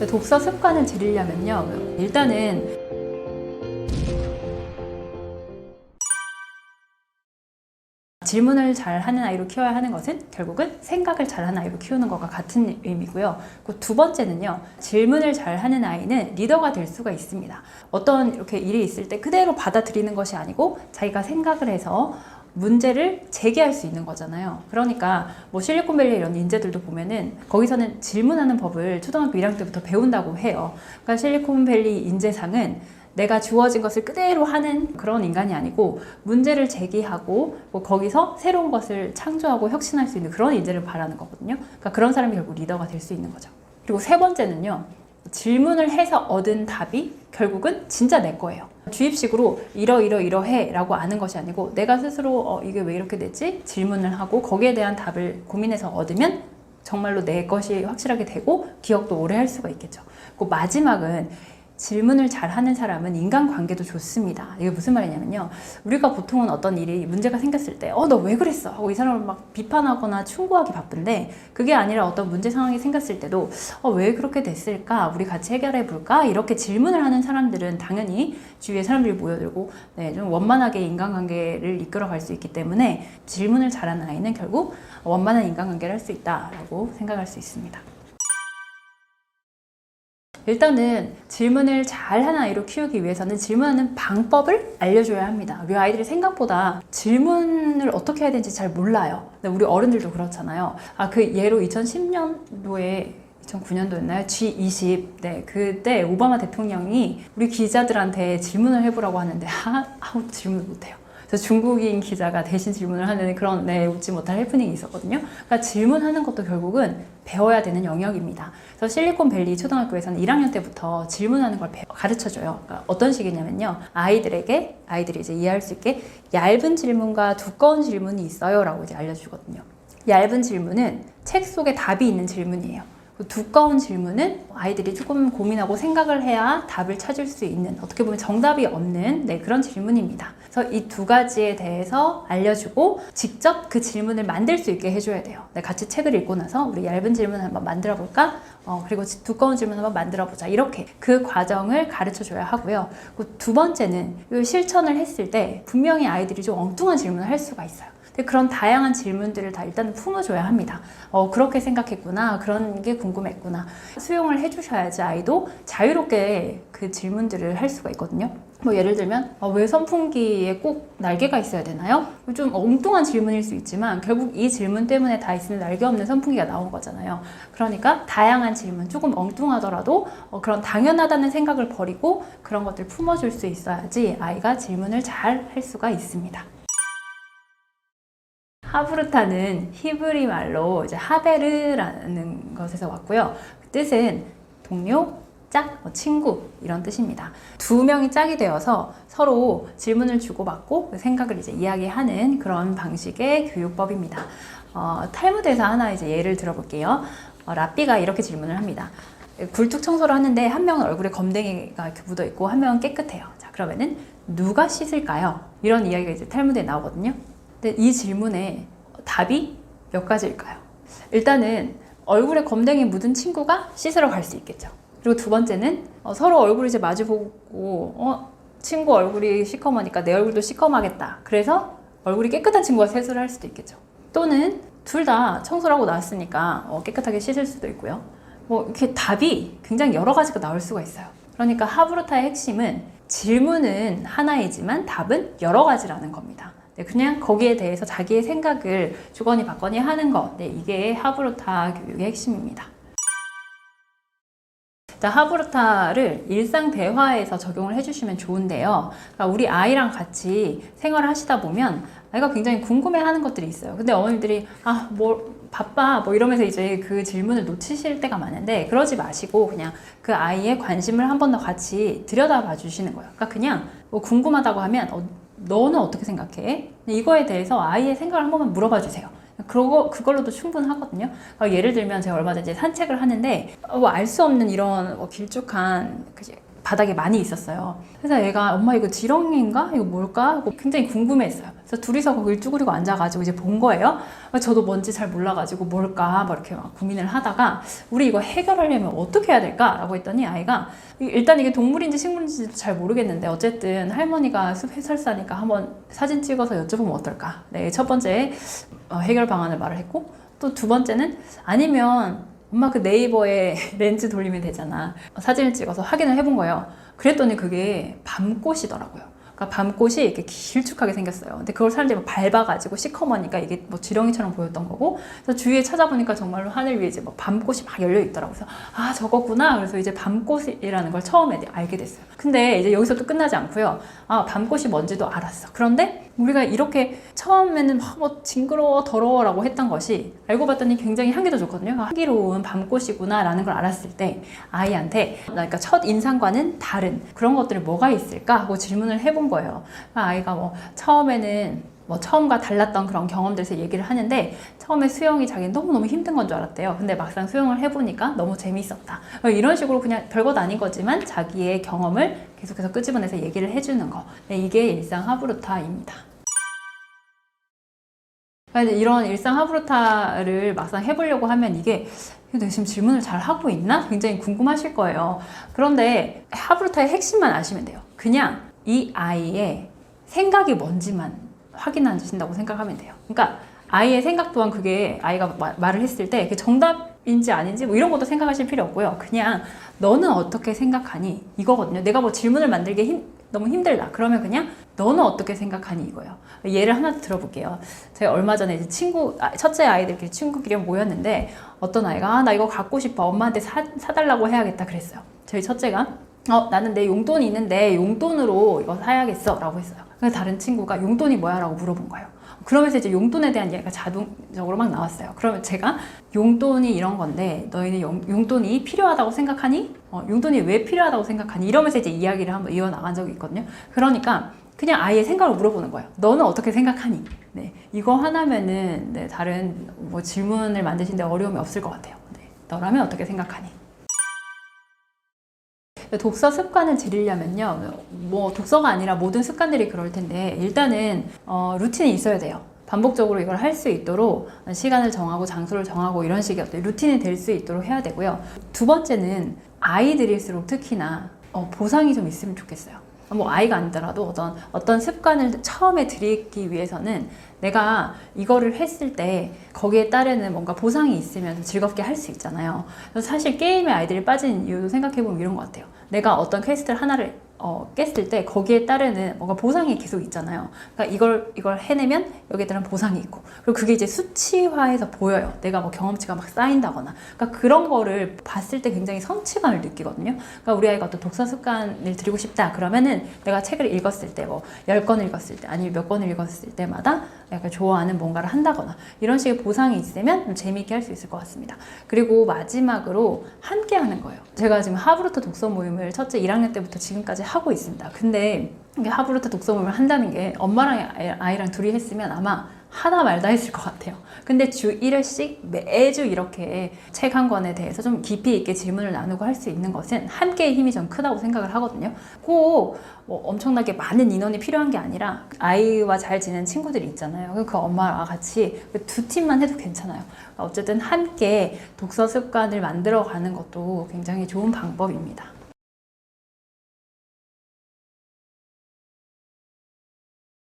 독서 습관을 들이려면요, 일단은 질문을 잘 하는 아이로 키워야 하는 것은 결국은 생각을 잘 하는 아이로 키우는 것과 같은 의미고요. 두 번째는요, 질문을 잘 하는 아이는 리더가 될 수가 있습니다. 어떤 이렇게 일이 있을 때 그대로 받아들이는 것이 아니고 자기가 생각을 해서 문제를 제기할 수 있는 거잖아요. 그러니까 뭐 실리콘밸리 이런 인재들도 보면은 거기서는 질문하는 법을 초등학교 1학년 때부터 배운다고 해요. 그러니까 실리콘밸리 인재상은 내가 주어진 것을 그대로 하는 그런 인간이 아니고 문제를 제기하고 뭐 거기서 새로운 것을 창조하고 혁신할 수 있는 그런 인재를 바라는 거거든요. 그러니까 그런 사람이 결국 리더가 될 수 있는 거죠. 그리고 세 번째는요, 질문을 해서 얻은 답이 결국은 진짜 내 거예요. 주입식으로 이러해 라고 아는 것이 아니고 내가 스스로 이게 왜 이렇게 됐지? 질문을 하고 거기에 대한 답을 고민해서 얻으면 정말로 내 것이 확실하게 되고 기억도 오래 할 수가 있겠죠. 그 마지막은 질문을 잘하는 사람은 인간관계도 좋습니다. 이게 무슨 말이냐면요, 우리가 보통은 어떤 일이 문제가 생겼을 때 너 왜 그랬어? 하고 이 사람을 막 비판하거나 충고하기 바쁜데, 그게 아니라 어떤 문제 상황이 생겼을 때도 왜 그렇게 됐을까? 우리 같이 해결해 볼까? 이렇게 질문을 하는 사람들은 당연히 주위에 사람들이 모여들고 좀 원만하게 인간관계를 이끌어갈 수 있기 때문에 질문을 잘하는 아이는 결국 원만한 인간관계를 할 수 있다라고 생각할 수 있습니다. 일단은 질문을 잘하는 아이로 키우기 위해서는 질문하는 방법을 알려줘야 합니다. 우리 아이들이 생각보다 질문을 어떻게 해야 되는지 잘 몰라요. 근데 우리 어른들도 그렇잖아요. 그 예로 2010년도에 2009년도였나요? G20. 네, 그때 오바마 대통령이 우리 기자들한테 질문을 해보라고 하는데 질문 못해요. 그래서 중국인 기자가 대신 질문을 하는 그런 웃지 못할 해프닝이 있었거든요. 그러니까 질문하는 것도 결국은 배워야 되는 영역입니다. 그래서 실리콘밸리 초등학교에서는 1학년 때부터 질문하는 걸 가르쳐줘요. 그러니까 어떤 식이냐면요, 아이들이 이제 이해할 수 있게 얇은 질문과 두꺼운 질문이 있어요라고 이제 알려주거든요. 얇은 질문은 책 속에 답이 있는 질문이에요. 두꺼운 질문은 아이들이 조금 고민하고 생각을 해야 답을 찾을 수 있는, 어떻게 보면 정답이 없는 그런 질문입니다. 그래서 이 두 가지에 대해서 알려주고 직접 그 질문을 만들 수 있게 해줘야 돼요. 같이 책을 읽고 나서 우리 얇은 질문 한번 만들어 볼까? 그리고 두꺼운 질문 한번 만들어 보자. 이렇게 그 과정을 가르쳐 줘야 하고요. 두 번째는 실천을 했을 때 분명히 아이들이 좀 엉뚱한 질문을 할 수가 있어요. 그런 다양한 질문들을 다 일단 품어줘야 합니다. 그렇게 생각했구나, 그런 게 궁금했구나. 수용을 해주셔야지 아이도 자유롭게 그 질문들을 할 수가 있거든요. 뭐 예를 들면 왜 선풍기에 꼭 날개가 있어야 되나요? 좀 엉뚱한 질문일 수 있지만 결국 이 질문 때문에 다 있으면 날개 없는 선풍기가 나온 거잖아요. 그러니까 다양한 질문, 조금 엉뚱하더라도 그런 당연하다는 생각을 버리고 그런 것들 품어줄 수 있어야지 아이가 질문을 잘 할 수가 있습니다. 하브르타는 히브리 말로 이제 하베르라는 것에서 왔고요. 그 뜻은 동료, 짝, 친구 이런 뜻입니다. 두 명이 짝이 되어서 서로 질문을 주고받고 그 생각을 이제 이야기하는 그런 방식의 교육법입니다. 탈무드에서 하나 이제 예를 들어볼게요. 랍비가 이렇게 질문을 합니다. 굴뚝 청소를 하는데 한 명은 얼굴에 검댕이가 이렇게 묻어 있고 한 명은 깨끗해요. 자, 그러면은 누가 씻을까요? 이런 이야기가 이제 탈무드에 나오거든요. 근데 이 질문에 답이 몇 가지일까요? 일단은 얼굴에 검댕이 묻은 친구가 씻으러 갈 수 있겠죠. 그리고 두 번째는 서로 얼굴을 이제 마주보고 친구 얼굴이 시커머니까 내 얼굴도 시커머하겠다. 그래서 얼굴이 깨끗한 친구가 세수를 할 수도 있겠죠. 또는 둘 다 청소를 하고 나왔으니까 깨끗하게 씻을 수도 있고요. 이렇게 답이 굉장히 여러 가지가 나올 수가 있어요. 그러니까 하브르타의 핵심은 질문은 하나이지만 답은 여러 가지라는 겁니다. 그냥 거기에 대해서 자기의 생각을 주거니 받거니 하는 것, 이게 하브르타 교육의 핵심입니다. 하브르타를 일상 대화에서 적용을 해주시면 좋은데요. 그러니까 우리 아이랑 같이 생활을 하시다 보면 아이가 굉장히 궁금해하는 것들이 있어요. 근데 어머님들이 바빠 이러면서 이제 그 질문을 놓치실 때가 많은데, 그러지 마시고 그냥 그 아이의 관심을 한 번 더 같이 들여다봐 주시는 거예요. 그러니까 그냥 궁금하다고 하면 너는 어떻게 생각해? 이거에 대해서 아이의 생각을 한 번만 물어봐 주세요. 그걸로도 충분하거든요. 예를 들면 제가 얼마 전에 산책을 하는데 알 수 없는 이런 길쭉한 바닥에 많이 있었어요. 그래서 얘가 엄마 이거 지렁이인가? 이거 뭘까? 하고 굉장히 궁금해했어요. 그래서 둘이서 거길 쭈그리고 앉아가지고 이제 본 거예요. 저도 뭔지 잘 몰라가지고 뭘까? 막 이렇게 막 고민을 하다가 우리 이거 해결하려면 어떻게 해야 될까? 라고 했더니 아이가 일단 이게 동물인지 식물인지도 잘 모르겠는데 어쨌든 할머니가 숲 해설사니까 한번 사진 찍어서 여쭤보면 어떨까? 네, 첫 번째 해결 방안을 말을 했고 또 두 번째는 아니면 엄마 그 네이버에 렌즈 돌리면 되잖아. 사진을 찍어서 확인을 해본 거예요. 그랬더니 그게 밤꽃이더라고요. 그러니까 밤꽃이 이렇게 길쭉하게 생겼어요. 근데 그걸 사람들이 막 밟아가지고 시커머니까 이게 뭐 지렁이처럼 보였던 거고. 그래서 주위에 찾아보니까 정말로 하늘 위에 이제 뭐 밤꽃이 막 열려 있더라고요. 그래서 아 저거구나. 그래서 이제 밤꽃이라는 걸 처음에 알게 됐어요. 근데 이제 여기서 또 끝나지 않고요. 아 밤꽃이 뭔지도 알았어. 그런데 우리가 이렇게 처음에는 막 뭐 징그러워 더러워라고 했던 것이 알고 봤더니 굉장히 향기도 좋거든요. 향기로운 밤꽃이구나 라는 걸 알았을 때 아이한테 그러니까 첫 인상과는 다른 그런 것들이 뭐가 있을까 하고 질문을 해본 거예요. 아이가 뭐 처음에는 뭐 처음과 달랐던 그런 경험들에서 얘기를 하는데 처음에 수영이 자기는 너무너무 힘든 건 줄 알았대요. 근데 막상 수영을 해보니까 너무 재밌었다. 이런 식으로 그냥 별것 아닌 거지만 자기의 경험을 계속해서 끄집어내서 얘기를 해주는 거. 네, 이게 일상 하브루타입니다. 이런 일상 하브루타를 막상 해보려고 하면 이게 내가 지금 질문을 잘 하고 있나? 굉장히 궁금하실 거예요. 그런데 하브루타의 핵심만 아시면 돼요. 그냥 이 아이의 생각이 뭔지만 확인하신다고 생각하면 돼요. 그러니까 아이의 생각 또한 그게 아이가 말을 했을 때 그게 정답인지 아닌지 뭐 이런 것도 생각하실 필요 없고요. 그냥 너는 어떻게 생각하니? 이거거든요. 내가 뭐 질문을 만들기 너무 힘들다. 그러면 그냥 너는 어떻게 생각하니 이거예요. 예를 하나 들어볼게요. 제가 얼마 전에 이제 첫째 아이들끼리 친구끼리 모였는데 어떤 아이가 나 이거 갖고 싶어. 엄마한테 사달라고 해야겠다 그랬어요. 저희 첫째가 나는 내 용돈이 있는데 용돈으로 이거 사야겠어 라고 했어요. 그래서 다른 친구가 용돈이 뭐야? 라고 물어본 거예요. 그러면서 이제 용돈에 대한 이야기가 자동적으로 막 나왔어요. 그러면 제가 용돈이 이런 건데 너희는 용돈이 필요하다고 생각하니? 용돈이 왜 필요하다고 생각하니? 이러면서 이제 이야기를 한번 이어나간 적이 있거든요. 그러니까 그냥 아이의 생각을 물어보는 거예요. 너는 어떻게 생각하니? 네, 이거 하나면은 네, 다른 뭐 질문을 만드시는데 어려움이 없을 것 같아요. 네, 너라면 어떻게 생각하니? 독서 습관을 들이려면요, 뭐 독서가 아니라 모든 습관들이 그럴 텐데 일단은 루틴이 있어야 돼요. 반복적으로 이걸 할 수 있도록 시간을 정하고 장소를 정하고 이런 식의 어떤 루틴이 될 수 있도록 해야 되고요. 두 번째는 아이들일수록 특히나 보상이 좀 있으면 좋겠어요. 뭐 아이가 아니더라도 어떤 습관을 처음에 들이기 위해서는 내가 이거를 했을 때 거기에 따르는 뭔가 보상이 있으면 즐겁게 할 수 있잖아요. 그래서 사실 게임에 아이들이 빠진 이유도 생각해보면 이런 것 같아요. 내가 어떤 퀘스트를 하나를 깼을 때 거기에 따르는 뭔가 보상이 계속 있잖아요. 그러니까 이걸 해내면 여기에 따른 보상이 있고 그리고 그게 이제 수치화해서 보여요. 내가 뭐 경험치가 막 쌓인다거나 그러니까 그런 거를 봤을 때 굉장히 성취감을 느끼거든요. 그러니까 우리 아이가 또 독서 습관을 들이고 싶다 그러면은 내가 책을 읽었을 때 뭐 10권 읽었을 때 아니면 몇 권을 읽었을 때마다 약간 좋아하는 뭔가를 한다거나 이런 식의 보상이 있으면 좀 재미있게 할 수 있을 것 같습니다. 그리고 마지막으로 함께 하는 거예요. 제가 지금 하브루타 독서 모임을 첫째 1학년 때부터 지금까지 하고 있습니다. 근데 하브루타 독서 모임을 한다는 게 엄마랑 아이랑 둘이 했으면 아마 하다 말다 했을 것 같아요. 근데 주 1회씩 매주 이렇게 책 한 권에 대해서 좀 깊이 있게 질문을 나누고 할 수 있는 것은 함께의 힘이 좀 크다고 생각을 하거든요. 꼭 뭐 엄청나게 많은 인원이 필요한 게 아니라 아이와 잘 지내는 친구들이 있잖아요. 그 엄마와 같이 두 팀만 해도 괜찮아요. 어쨌든 함께 독서 습관을 만들어가는 것도 굉장히 좋은 방법입니다.